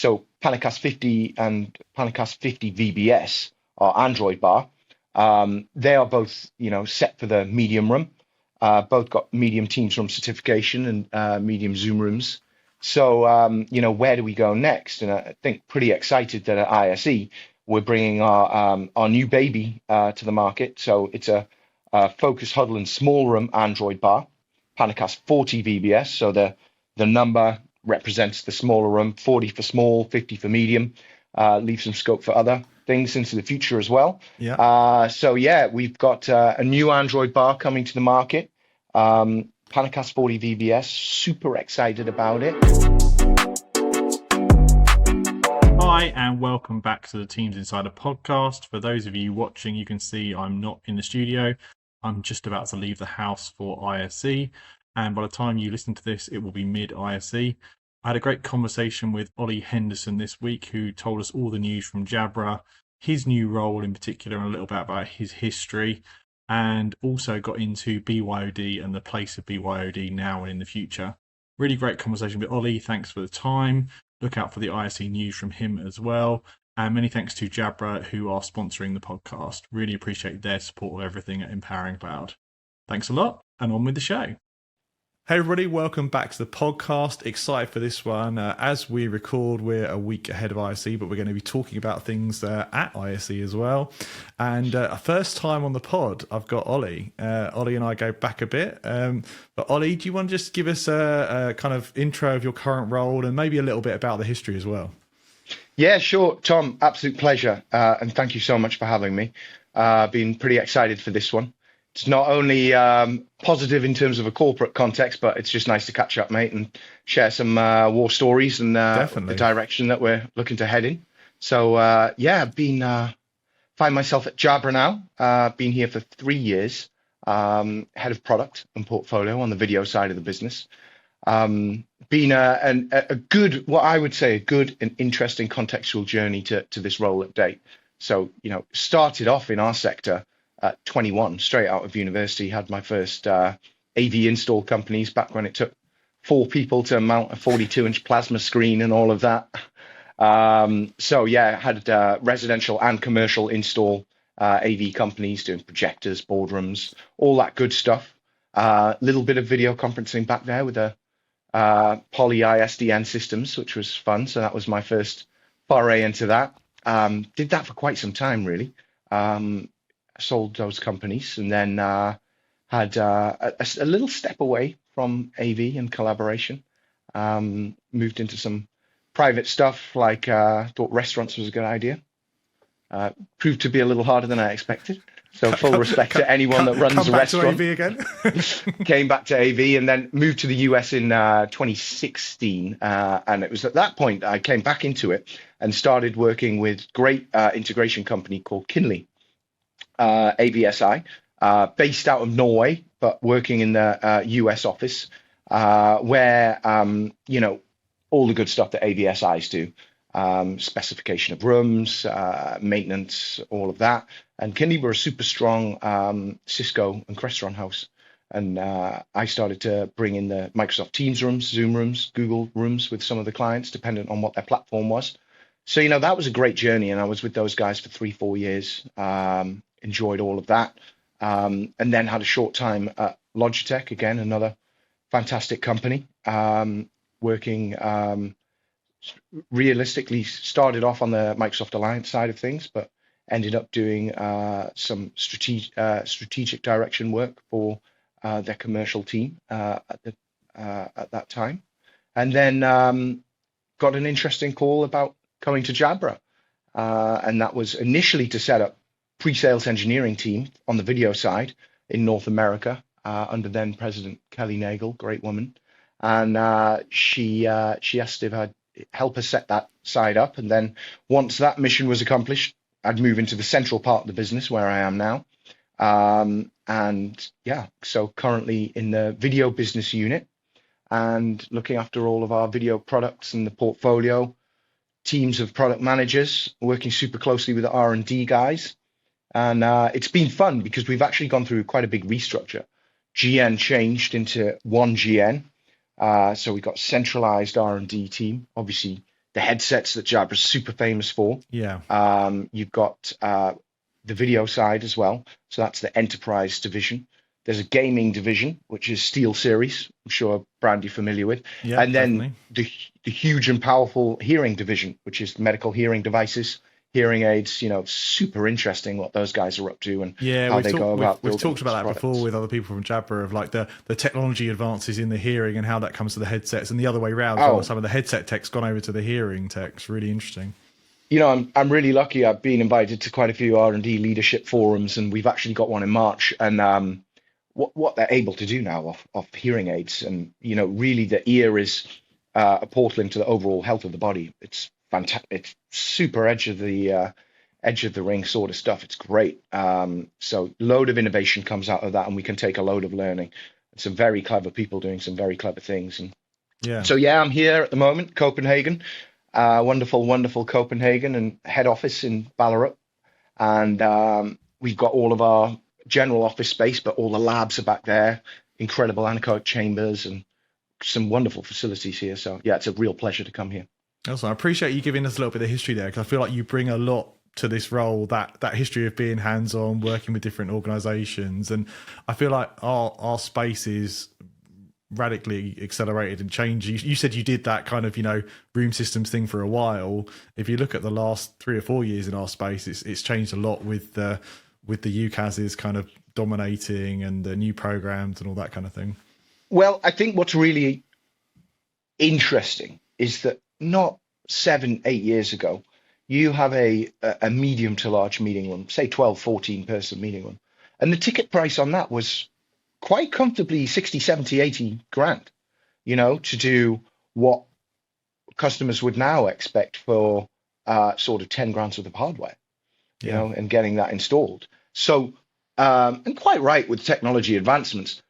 So Panacast 50 and Panacast 50 VBS, our Android bar, they are both, set for the medium room. Both got medium Teams room certification and medium Zoom rooms. So, where do we go next? And I think pretty excited that at ISE, we're bringing our new baby to the market. So it's a focus huddle and small room Android bar, Panacast 40 VBS. So the number represents the smaller room, 40 for small, 50 for medium. Leave some scope for other things into the future as well. Yeah. We've got a new Android bar coming to the market. Panacast 40 VBS, super excited about it. Hi, and welcome back to the Teams Insider podcast. For those of you watching, you can see I'm not in the studio. I'm just about to leave the house for ISE. And by the time you listen to this, it will be mid-ISE. I had a great conversation with Olly Henderson this week, who told us all the news from Jabra, his new role in particular, and a little bit about his history, and also got into BYOD and the place of BYOD now and in the future. Really great conversation with Olly. Thanks for the time. Look out for the ISE news from him as well. And many thanks to Jabra, who are sponsoring the podcast. Really appreciate their support of everything at Empowering Cloud. Thanks a lot, and on with the show. Hey everybody, welcome back to the podcast. Excited for this one. As we record, we're a week ahead of ISE, but we're going to be talking about things at ISE as well. And first time on the pod, I've got Olly. Olly and I go back a bit. But Olly, do you want to just give us a kind of intro of your current role and maybe a little bit about the history as well? Yeah, sure, Tom. Absolute pleasure. And thank you so much for having me. Been pretty excited for this one. It's not only positive in terms of a corporate context, but it's just nice to catch up, mate, and share some war stories and the direction that we're looking to head in. So, find myself at Jabra now. Been here for 3 years, head of product and portfolio on the video side of the business. Been a good, what I would say, a good and interesting contextual journey to this role at date. So, started off in our sector at 21, straight out of university, had my first AV install companies back when it took 4 people to mount a 42-inch plasma screen and all of that. Had residential and commercial install AV companies doing projectors, boardrooms, all that good stuff. Little bit of video conferencing back there with the Poly ISDN systems, which was fun. So that was my first foray into that. Did that for quite some time, really. Sold those companies and then had a little step away from AV and collaboration. Moved into some private stuff, like thought restaurants was a good idea. Proved to be a little harder than I expected. So full respect to anyone that runs a restaurant. To AV again. Came back to AV and then moved to the US in 2016. And it was at that point I came back into it and started working with great integration company called Kinley. ABSI, based out of Norway, but working in the US office, where, all the good stuff that ABSIs do, specification of rooms, maintenance, all of that. And Kinley were a super strong Cisco and Crestron house. And I started to bring in the Microsoft Teams rooms, Zoom rooms, Google rooms with some of the clients, dependent on what their platform was. So, that was a great journey. And I was with those guys for 3-4 years. Enjoyed all of that, and then had a short time at Logitech, again, another fantastic company, working realistically, started off on the Microsoft Alliance side of things, but ended up doing some strategic direction work for their commercial team at that time. And then got an interesting call about coming to Jabra, and that was initially to set up pre-sales engineering team on the video side in North America under then President Kelly Nagel, great woman. And she asked if I'd help her set that side up. And then once that mission was accomplished, I'd move into the central part of the business where I am now. So currently in the video business unit and looking after all of our video products and the portfolio, teams of product managers, working super closely with the R&D guys. And it's been fun because we've actually gone through quite a big restructure. GN changed into one GN. So we got centralized R&D team, obviously the headsets that Jabra's super famous for. Yeah. You've got the video side as well. So that's the enterprise division. There's a gaming division, which is Steel Series. I'm sure a brand you're familiar with. Yeah, And then definitely. the huge and powerful hearing division, which is medical hearing devices, hearing aids. Super interesting what those guys are up to and Yeah, how they go about we've building talked about these that before products. with other people from Jabra, of like the technology advances in the hearing and how that comes to the headsets, and the other way around as well. Oh, Some of the headset tech's gone over to the hearing techs. Really interesting. I'm really lucky. I've been invited to quite a few R&D leadership forums, and we've actually got one in March. And what they're able to do now of hearing aids, and really the ear is a portal into the overall health of the body. It's fantastic. It's super edge of the ring sort of stuff. It's great. So load of innovation comes out of that, and we can take a load of learning. Some very clever people doing some very clever things. And Yeah. so yeah, I'm here at the moment, Copenhagen. Wonderful, wonderful Copenhagen, and head office in Ballerup. And we've got all of our general office space, but all the labs are back there. Incredible anechoic chambers and some wonderful facilities here. So yeah, it's a real pleasure to come here. Also, I appreciate you giving us a little bit of history there, because I feel like you bring a lot to this role, that history of being hands-on, working with different organizations. And I feel like our space is radically accelerated and changed. You said you did that kind of room systems thing for a while. If you look at the last 3 or 4 years in our space, it's changed a lot with the UCAS's kind of dominating and the new programs and all that kind of thing. Well, I think what's really interesting is that not 7, 8 years ago, you have a medium to large meeting room, say 12, 14 person meeting room, and the ticket price on that was quite comfortably 60, 70, 80 grand, to do what customers would now expect for sort of 10 grand worth of hardware, and getting that installed. So, and quite right, with technology advancements,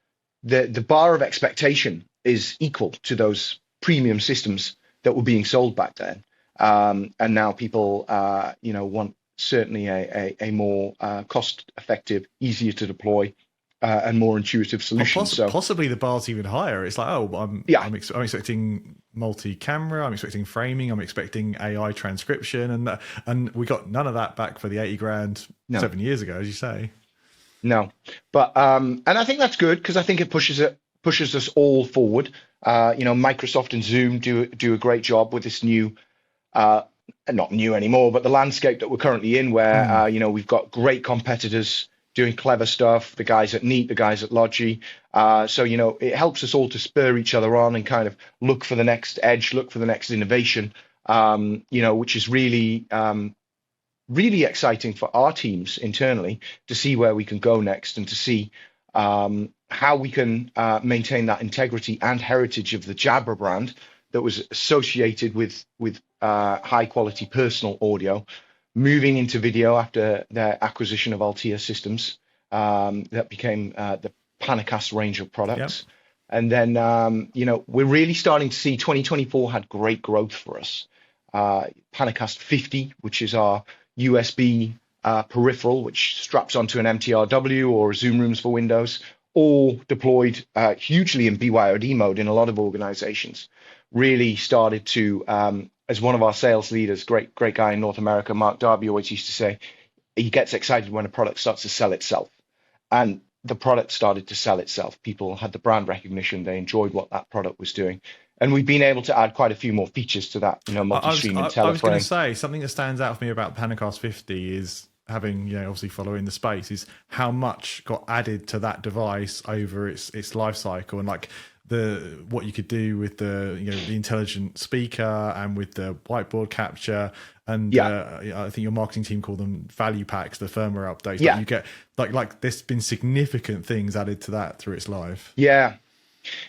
the bar of expectation is equal to those premium systems that were being sold back then. And now people, want certainly a more cost effective, easier to deploy, and more intuitive solution. So possibly the bar's even higher. It's like, I'm expecting multi-camera, I'm expecting framing, I'm expecting AI transcription, and we got none of that back for the 80 grand 7 years ago, as you say. No, but and I think that's good, because I think it pushes us all forward. Microsoft and Zoom do a great job with this new, not new anymore, but the landscape that we're currently in, where we've got great competitors doing clever stuff, the guys at Neat, the guys at Logi. So, it helps us all to spur each other on and kind of look for the next edge, look for the next innovation, which is really, really exciting for our teams internally to see where we can go next, and to see how we can maintain that integrity and heritage of the Jabra brand that was associated with high quality personal audio, moving into video after their acquisition of Altia Systems, that became the Panacast range of products. Yep. And then, we're really starting to see 2024 had great growth for us. Panacast 50, which is our USB peripheral, which straps onto an MTRW or Zoom Rooms for Windows, all deployed hugely in BYOD mode in a lot of organizations, really started to, as one of our sales leaders, great guy in North America, Mark Darby, always used to say, he gets excited when a product starts to sell itself. And the product started to sell itself. People had the brand recognition. They enjoyed what that product was doing. And we've been able to add quite a few more features to that, multi-stream and teleframe. I was going to say, something that stands out for me about Panacast 50 is, having obviously following the space, is how much got added to that device over its life cycle, and like what you could do with the the intelligent speaker and with the whiteboard capture, and I think your marketing team call them value packs, the firmware updates. Yeah, you get like there's been significant things added to that through its life. Yeah,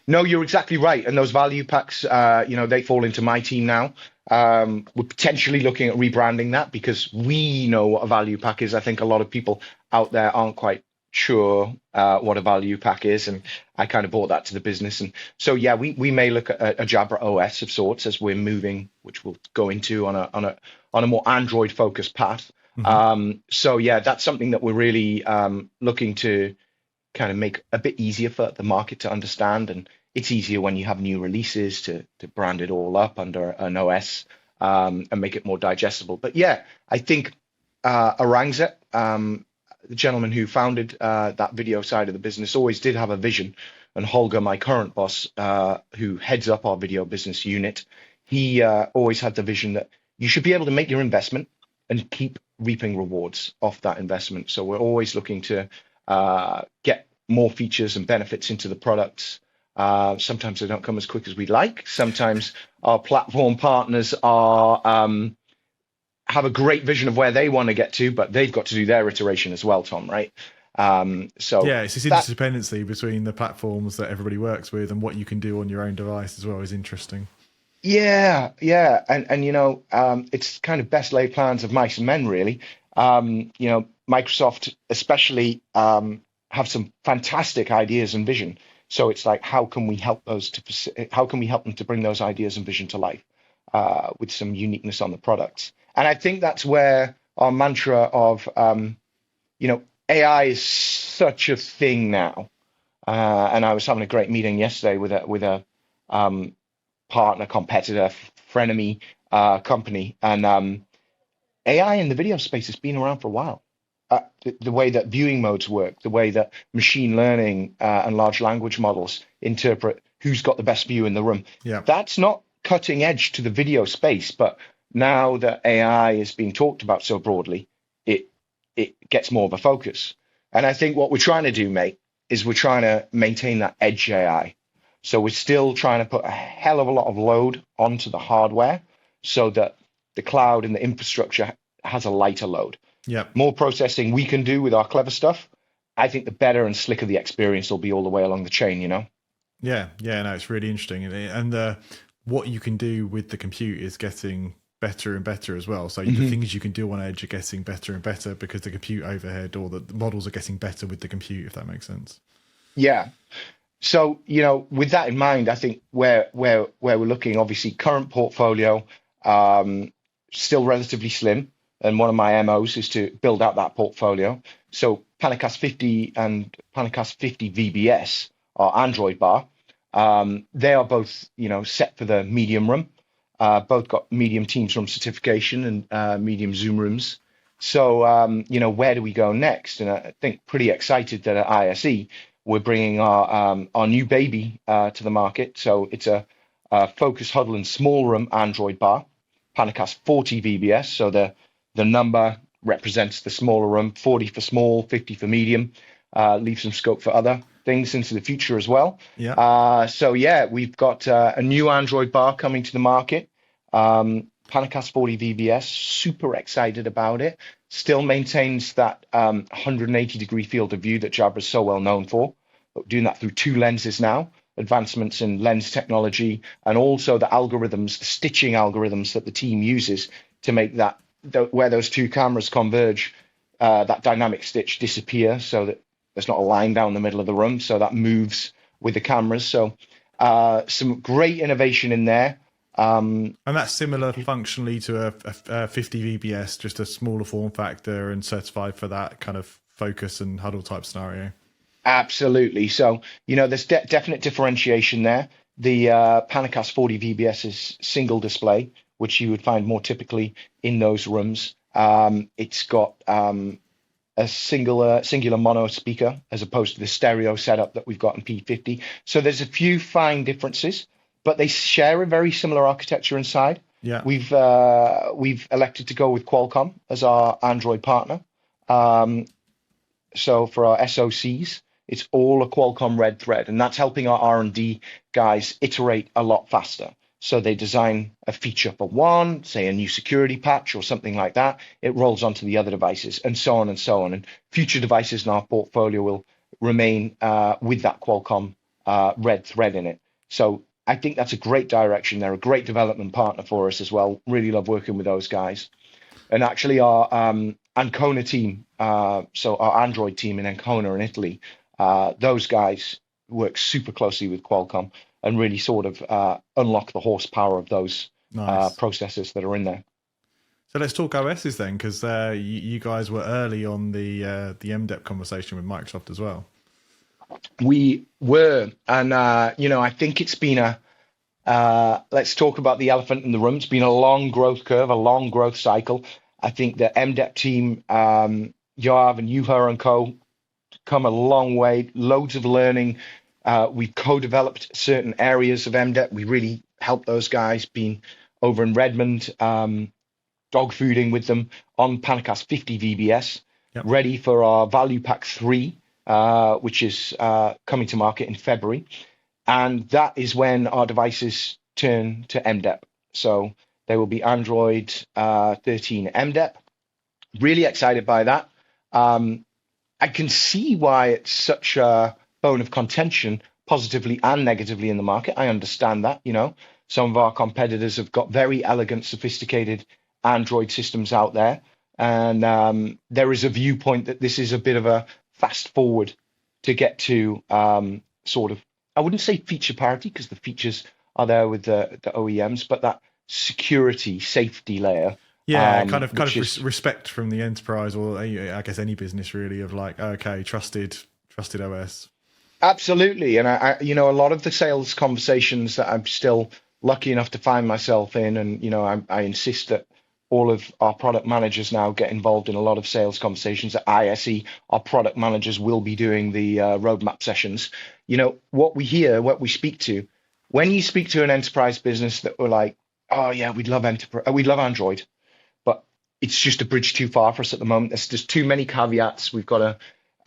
no, you're exactly right. And those value packs, they fall into my team now. We're potentially looking at rebranding that, because we know what a value pack is. I think a lot of people out there aren't quite sure what a value pack is, and I kind of brought that to the business. And so yeah, we may look at a Jabra OS of sorts as we're moving, which we'll go into on a more Android focused path. Mm-hmm. So yeah, that's something that we're really looking to kind of make a bit easier for the market to understand. And it's easier when you have new releases to brand it all up under an OS. and make it more digestible. But yeah, I think Aurangzeb, the gentleman who founded that video side of the business, always did have a vision. And Holger, my current boss, who heads up our video business unit, he always had the vision that you should be able to make your investment and keep reaping rewards off that investment. So we're always looking to get more features and benefits into the products. Sometimes they don't come as quick as we'd like. Sometimes our platform partners have a great vision of where they want to get to, but they've got to do their iteration as well, Tom, right? So yeah, it's this interdependency between the platforms that everybody works with and what you can do on your own device as well is interesting. Yeah, and it's kind of best laid plans of mice and men, really. Microsoft especially have some fantastic ideas and vision. So it's like, how can we help them to bring those ideas and vision to life with some uniqueness on the products? And I think that's where our mantra of, AI is such a thing now. And I was having a great meeting yesterday with a partner, competitor, frenemy company, and AI in the video space has been around for a while. The way that viewing modes work, the way that machine learning and large language models interpret who's got the best view in the room. Yeah, that's not cutting edge to the video space, but now that AI is being talked about so broadly, it gets more of a focus. And I think what we're trying to do, mate, is we're trying to maintain that edge AI. So we're still trying to put a hell of a lot of load onto the hardware so that the cloud and the infrastructure has a lighter load. Yeah. More processing we can do with our clever stuff, I think the better and slicker the experience will be all the way along the chain, Yeah, no, it's really interesting. And what you can do with the compute is getting better and better as well. So the things you can do on edge are getting better and better because the compute overhead or the models are getting better with the compute, if that makes sense. Yeah. So, with that in mind, I think where we're looking, obviously, current portfolio, still relatively slim. And one of my MOs is to build out that portfolio. So Panacast 50 and Panacast 50 VBS, our Android bar, they are both, set for the medium room. Both got medium Teams room certification and medium Zoom rooms. So, where do we go next? And I think pretty excited that at ISE, we're bringing our new baby to the market. So it's a focus huddle and small room Android bar, Panacast 40 VBS. So the number represents the smaller room, 40 for small, 50 for medium. Leave some scope for other things into the future as well. Yeah. We've got a new Android bar coming to the market. Panacast 40 VBS, super excited about it. Still maintains that 180-degree field of view that Jabra is so well known for. But we're doing that through two lenses now, advancements in lens technology, and also the algorithms, the stitching algorithms that the team uses to make that, where those two cameras converge, that dynamic stitch disappear so that there's not a line down the middle of the room. So that moves with the cameras. So some great innovation in there. And that's similar functionally to a 50 VBS, just a smaller form factor and certified for that kind of focus and huddle type scenario. Absolutely. So, there's definite differentiation there. The Panacast 40 VBS is single display, which you would find more typically in those rooms. It's got a singular mono speaker as opposed to the stereo setup that we've got in P50. So there's a few fine differences, but they share a very similar architecture inside. Yeah. We've elected to go with Qualcomm as our Android partner. So for our SoCs, it's all a Qualcomm red thread, and that's helping our R&D guys iterate a lot faster. So they design a feature for one, say a new security patch or something like that. It rolls onto the other devices and so on and so on. And future devices in our portfolio will remain with that Qualcomm red thread in it. So I think that's a great direction. They're a great development partner for us as well. Really love working with those guys. And actually our Ancona team, so our Android team in Ancona in Italy, those guys work super closely with Qualcomm and really sort of unlock the horsepower of those processors that are in there. So let's talk OSs then, because you guys were early on the MDEP conversation with Microsoft as well. We were, and I think it's been Let's talk about the elephant in the room. It's been a long growth curve, a long growth cycle. I think the MDEP team, Yoav and Yuha and co, come a long way. Loads of learning. We've co-developed certain areas of MDEP. We really helped those guys. Been over in Redmond, dog fooding with them on Panacast 50 VBS, Yep. ready for our Value Pack 3, which is coming to market in February. And that is when our devices turn to MDEP. So they will be Android 13 MDEP. Really excited by that. I can see why it's such a bone of contention, positively and negatively in the market. I understand that, some of our competitors have got very elegant, sophisticated Android systems out there. And there is a viewpoint that this is a bit of a fast forward to get to sort of, I wouldn't say feature parity because the features are there with the OEMs, but that security, safety layer. Yeah, kind of respect from the enterprise, or I guess any business really, of like, okay, trusted OS. Absolutely. And a lot of the sales conversations that I'm still lucky enough to find myself in, and I insist that all of our product managers now get involved in a lot of sales conversations at ISE. Our product managers will be doing the roadmap sessions. What we hear, what we speak to, when you speak to an enterprise business that were like, oh yeah, we'd love Android, but it's just a bridge too far for us at the moment. There's too many caveats. We've got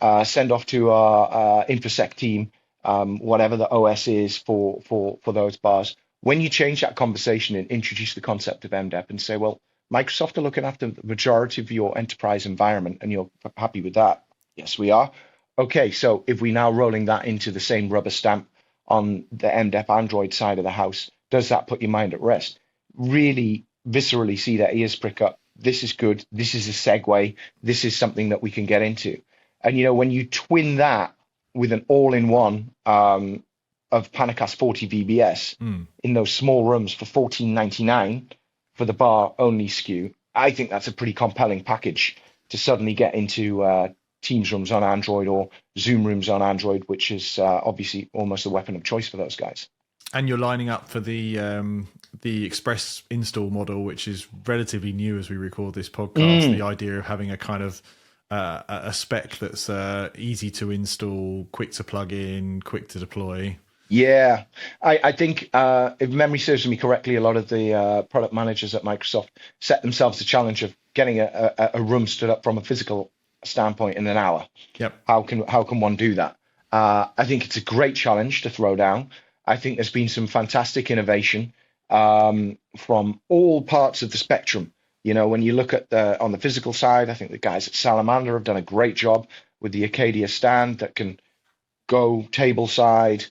to send off to our InfoSec team, whatever the OS is for those bars. When you change that conversation and introduce the concept of MDEP and say, well, Microsoft are looking after the majority of your enterprise environment and you're happy with that? Yes, we are. Okay, so if we now rolling that into the same rubber stamp on the MDEP Android side of the house, does that put your mind at rest? Really viscerally see their ears prick up. This is good. This is a segue. This is something that we can get into. And, when you twin that with an all-in-one of Panacast 40 VBS in those small rooms for $14.99 for the bar only SKU, I think that's a pretty compelling package to suddenly get into Teams rooms on Android or Zoom rooms on Android, which is obviously almost a weapon of choice for those guys. And you're lining up for the Express install model, which is relatively new as we record this podcast. The idea of having a kind of a spec that's easy to install, quick to plug in, quick to deploy. Yeah, I think if memory serves me correctly, a lot of the product managers at Microsoft set themselves the challenge of getting a room stood up from a physical standpoint in an hour. Yep. How can one do that? I think it's a great challenge to throw down. I think there's been some fantastic innovation from all parts of the spectrum. When you look at on the physical side, I think the guys at Salamander have done a great job with the Acadia stand that can go table side,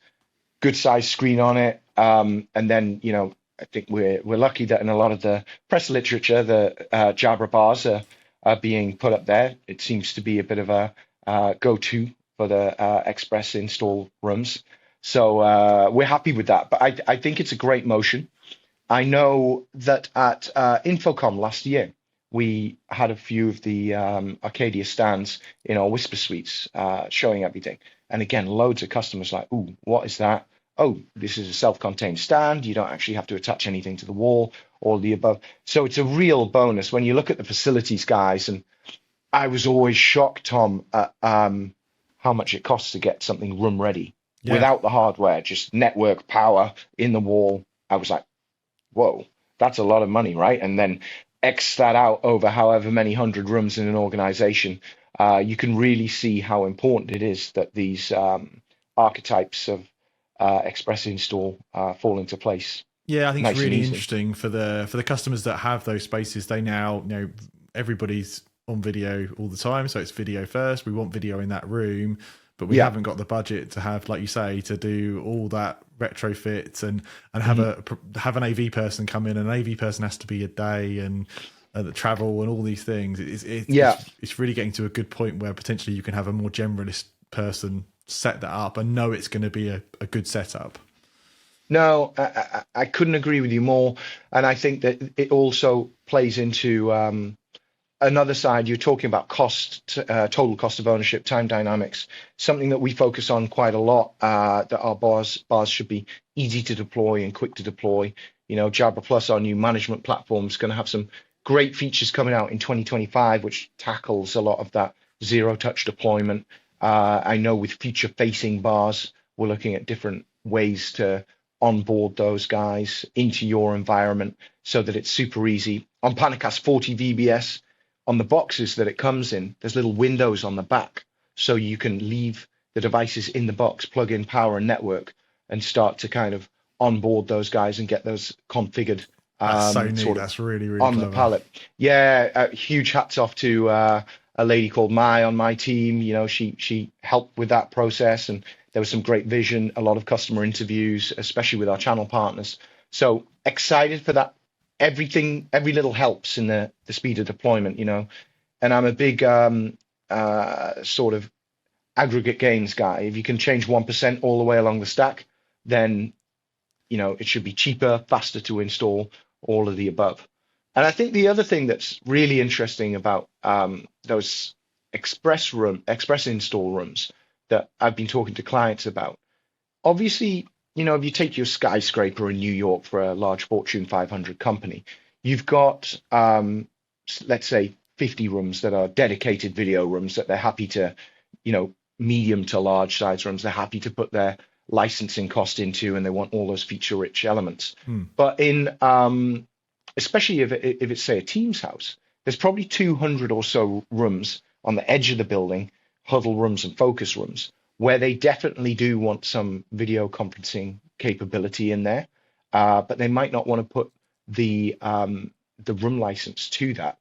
good size screen on it. And then, I think we're lucky that in a lot of the press literature, the Jabra bars are being put up there. It seems to be a bit of a go-to for the Express install rooms. So we're happy with that. But I think it's a great motion. I know that at Infocom last year, we had a few of the Arcadia stands in our Whisper Suites showing everything. And again, loads of customers like, ooh, what is that? Oh, this is a self-contained stand. You don't actually have to attach anything to the wall or the above. So it's a real bonus when you look at the facilities guys. And I was always shocked, Tom, at how much it costs to get something room ready without the hardware, just network power in the wall. I was like, whoa, that's a lot of money, right? And then X that out over however many hundred rooms in an organization, you can really see how important it is that these archetypes of Express install fall into place. Yeah, I think it's really interesting for the customers that have those spaces. They now everybody's on video all the time, so it's video first. We want video in that room, but we haven't got the budget to have, like you say, to do all that retrofit and have an AV person come in. An AV person has to be a day and the travel and all these things. It's really getting to a good point where potentially you can have a more generalist person set that up and know it's going to be a good setup. No, I couldn't agree with you more. And I think that it also plays into another side, you're talking about total cost of ownership, time dynamics, something that we focus on quite a lot, that our bars should be easy to deploy and quick to deploy. Jabra Plus, our new management platform, is going to have some great features coming out in 2025, which tackles a lot of that zero touch deployment. I know with future facing bars, we're looking at different ways to onboard those guys into your environment so that it's super easy. On Panacast 40 VBS, on the boxes that it comes in, there's little windows on the back, so you can leave the devices in the box, plug in power and network, and start to kind of onboard those guys and get those configured. That's so neat. That's really, really on clever. The pallet. Yeah, huge hats off to a lady called Mai on my team. She helped with that process, and there was some great vision, a lot of customer interviews, especially with our channel partners. So excited for that. Every little helps in the speed of deployment, and I'm a big sort of aggregate gains guy. If you can change 1% all the way along the stack, then it should be cheaper, faster to install, all of the above. And I think the other thing that's really interesting about those express install rooms that I've been talking to clients about, obviously, if you take your skyscraper in New York for a large Fortune 500 company, you've got, let's say, 50 rooms that are dedicated video rooms that they're happy to, medium to large size rooms, they're happy to put their licensing cost into, and they want all those feature-rich elements. But especially if it's, say, a Teams house, there's probably 200 or so rooms on the edge of the building, huddle rooms and focus rooms, where they definitely do want some video conferencing capability in there, but they might not want to put the room license to that.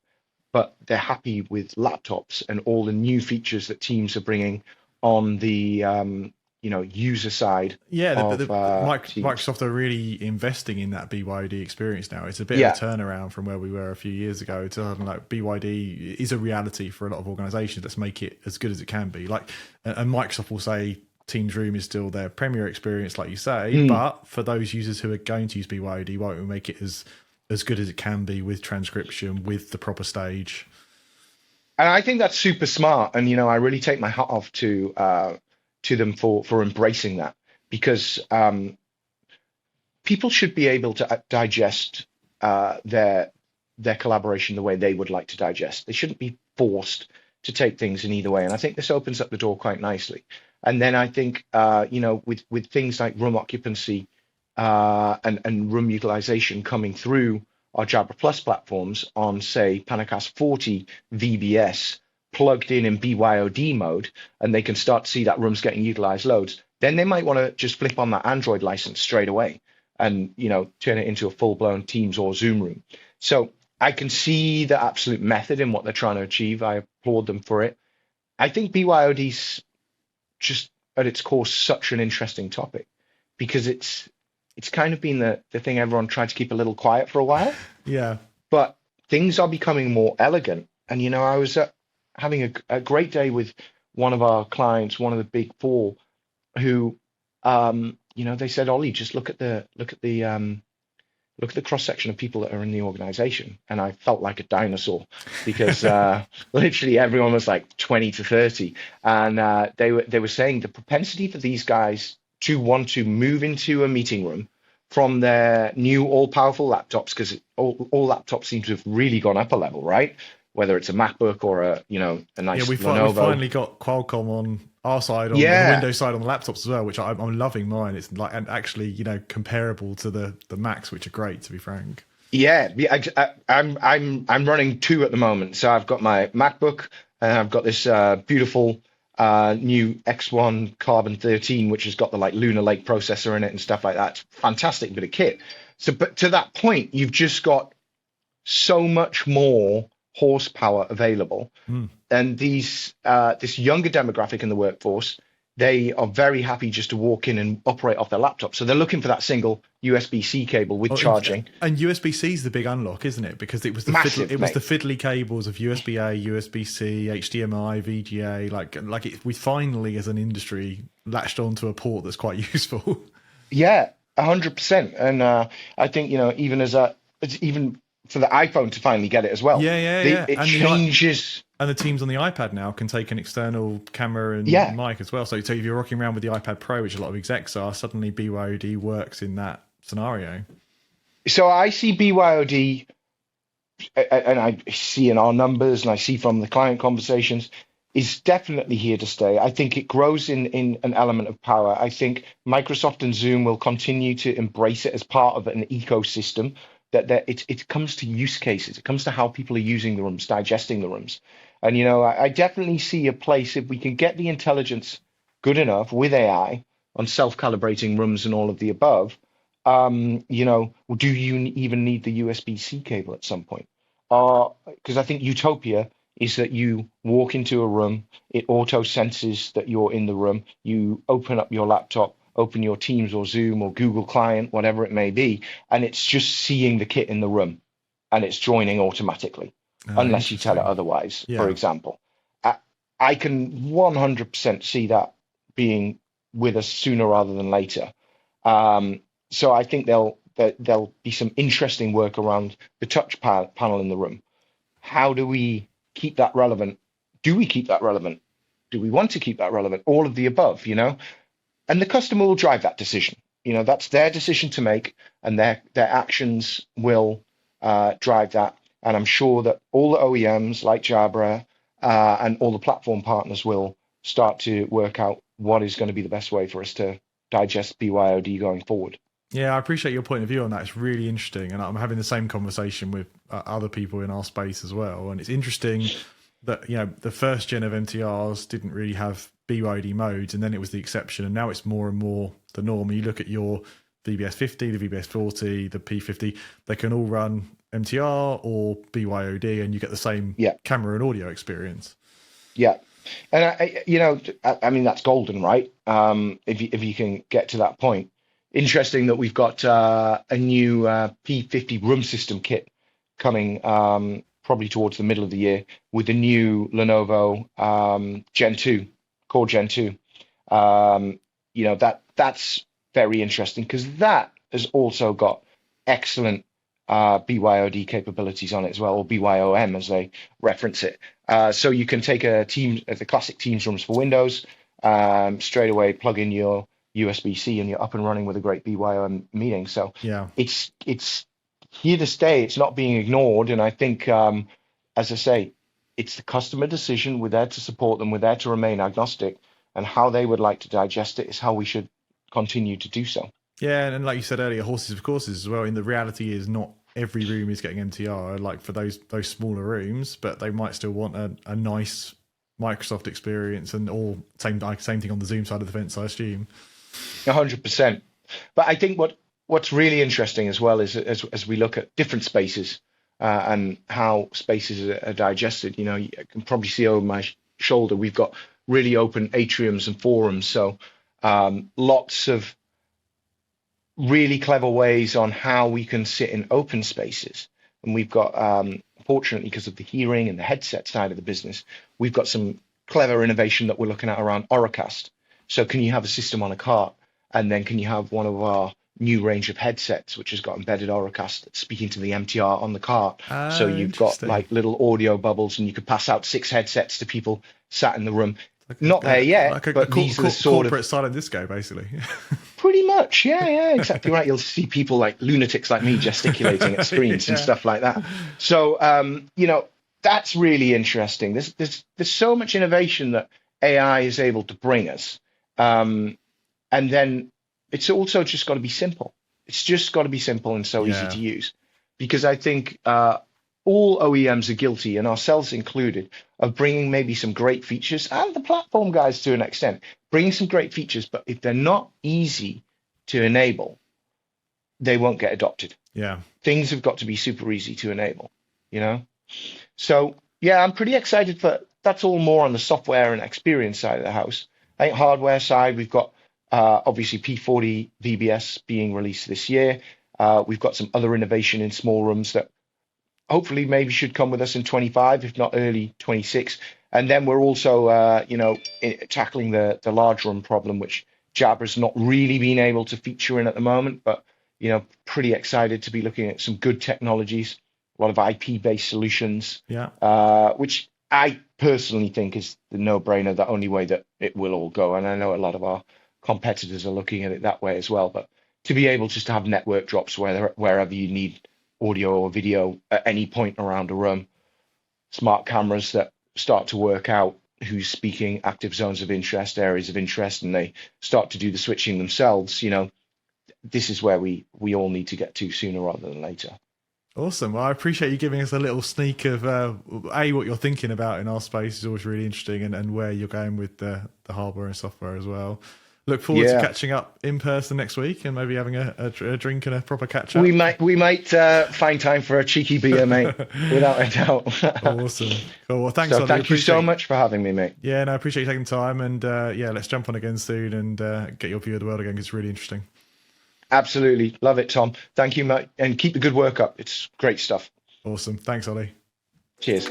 But they're happy with laptops and all the new features that Teams are bringing on the user side. Yeah, Microsoft are really investing in that BYOD experience now. It's a bit of a turnaround from where we were a few years ago. To like BYOD is a reality for a lot of organizations. Let's make it as good as it can be. And Microsoft will say Teams Room is still their premier experience, like you say, but for those users who are going to use BYOD, won't we make it as good as it can be with transcription, with the proper stage? And I think that's super smart. And I really take my hat off to them for embracing that, because people should be able to digest their collaboration the way they would like to digest. They shouldn't be forced to take things in either way. And I think this opens up the door quite nicely. And then I think with things like room occupancy and room utilization coming through our Jabra Plus platforms on, say, Panacast 40 VBS, plugged in BYOD mode, and they can start to see that room's getting utilized loads, then they might want to just flip on that Android license straight away and turn it into a full-blown Teams or Zoom room. So I can see the absolute method in what they're trying to achieve. I applaud them for it. I think BYOD's just at its core such an interesting topic, because it's kind of been the thing everyone tried to keep a little quiet for a while. Yeah. But things are becoming more elegant. And, I was having a great day with one of our clients, one of the big four, who, they said, Ollie, just look at the cross section of people that are in the organization. And I felt like a dinosaur, because literally everyone was like 20 to 30. And they were saying the propensity for these guys to want to move into a meeting room from their new all-powerful laptops, because all laptops seem to have really gone up a level, right? Whether it's a MacBook or a nice we've Lenovo. finally got Qualcomm on our side, on the Windows side, on the laptops as well, which I'm loving mine. It's like, and actually comparable to the Macs, which are great, to be frank. Yeah, I'm running two at the moment. So I've got my MacBook, and I've got this beautiful new X1 Carbon 13, which has got the Lunar Lake processor in it and stuff like that. It's fantastic bit of kit. So, but to that point, you've just got so much more horsepower available, and this younger demographic in the workforce, they are very happy just to walk in and operate off their laptop. So they're looking for that single USB-C cable with charging. And USB-C is the big unlock, isn't it? Because it was the fiddly cables of USB-A, USB-C, HDMI, VGA. We finally, as an industry, latched onto a port that's quite useful. Yeah, 100%. And I think even for the iPhone to finally get it as well. Yeah. It changes. And the teams on the iPad now can take an external camera and mic as well. So if you're rocking around with the iPad Pro, which a lot of execs are, suddenly BYOD works in that scenario. So I see BYOD, and I see in our numbers, and I see from the client conversations, is definitely here to stay. I think it grows in an element of power. I think Microsoft and Zoom will continue to embrace it as part of an ecosystem. That it comes to use cases. It comes to how people are using the rooms, digesting the rooms. And, I definitely see a place if we can get the intelligence good enough with AI on self-calibrating rooms and all of the above. Do you even need the USB-C cable at some point? Because I think utopia is that you walk into a room, it auto senses that you're in the room, you open up your laptop, open your Teams or Zoom or Google client, whatever it may be, and it's just seeing the kit in the room and it's joining automatically. Unless you tell it otherwise, for example. I can 100% see that being with us sooner rather than later. So I think there'll be some interesting work around the touch panel in the room. How do we keep that relevant? Do we keep that relevant? Do we want to keep that relevant? All of the above, And the customer will drive that decision. That's their decision to make, and their actions will drive that. And I'm sure that all the OEMs like Jabra and all the platform partners will start to work out what is going to be the best way for us to digest BYOD going forward. Yeah, I appreciate your point of view on that. It's really interesting. And I'm having the same conversation with other people in our space as well. And it's interesting that, the first gen of MTRs didn't really have BYOD modes, and then it was the exception. And now it's more and more the norm. You look at your VBS 50, the VBS 40, the P50, they can all run MTR or BYOD, and you get the same camera and audio experience. Yeah. And I mean, that's golden, right? If you can get to that point. Interesting that we've got a new P50 room system kit coming probably towards the middle of the year with the new Lenovo Gen 2, Core Gen 2. That's very interesting because that has also got excellent BYOD capabilities on it as well, or BYOM as they reference it. So you can take the classic Teams rooms for Windows, straight away plug in your USB-C and you're up and running with a great BYOM meeting. So it's here to stay. It's not being ignored. And I think, as I say, it's the customer decision. We're there to support them. We're there to remain agnostic. And how they would like to digest it is how we should continue to do so. Yeah, and like you said earlier, horses for courses as well. And the reality is not every room is getting MTR, like for those smaller rooms, but they might still want a nice Microsoft experience, and all same thing on the Zoom side of the fence, I assume. 100%. But I think what's really interesting as well is as we look at different spaces and how spaces are digested. You can probably see over my shoulder we've got really open atriums and forums. So lots of really clever ways on how we can sit in open spaces. And we've got, fortunately, because of the hearing and the headset side of the business, we've got some clever innovation that we're looking at around Oracast. So can you have a system on a cart, and then can you have one of our new range of headsets, which has got embedded Oracast that's speaking to the MTR on the cart. So you've got like little audio bubbles, and you could pass out 6 headsets to people sat in the room. Not there yet, but these are the sort of corporate silent disco, basically. Pretty much, yeah, exactly right. You'll see people like lunatics like me gesticulating at screens and stuff like that. So, that's really interesting. There's so much innovation that AI is able to bring us, and then it's also just got to be simple. It's just got to be simple and so easy to use, because I think all OEMs are guilty, and ourselves included, of bringing maybe some great features, and the platform guys to an extent, bringing some great features, but if they're not easy to enable, they won't get adopted. Yeah. Things have got to be super easy to enable, So, yeah, I'm pretty excited for that's all more on the software and experience side of the house. I think hardware side, we've got obviously P40 VBS being released this year. We've got some other innovation in small rooms that hopefully maybe should come with us in 25, if not early 26. And then we're also, tackling the large room problem, which Jabra's not really been able to feature in at the moment, but, pretty excited to be looking at some good technologies a lot of IP-based solutions, Yeah. which I personally think is the no-brainer, the only way that it will all go. And I know a lot of our competitors are looking at it that way as well. But to be able just to have network drops wherever you need audio or video at any point around a room, smart cameras that start to work out who's speaking, active zones of interest, areas of interest, and they start to do the switching themselves, this is where we all need to get to sooner rather than later. Awesome. Well, I appreciate you giving us a little sneak of what you're thinking about in our space is always really interesting, and where you're going with the hardware and software as well. Look forward to catching up in person next week and maybe having a drink and a proper catch up. We might find time for a cheeky beer, mate, without a doubt. Awesome. Cool. Well, thanks. So thank you so much for having me, mate. Yeah, no, I appreciate you taking time, and let's jump on again soon and get your view of the world again, because it's really interesting. Absolutely. Love it, Tom. Thank you, mate. And keep the good work up. It's great stuff. Awesome. Thanks, Ollie. Cheers.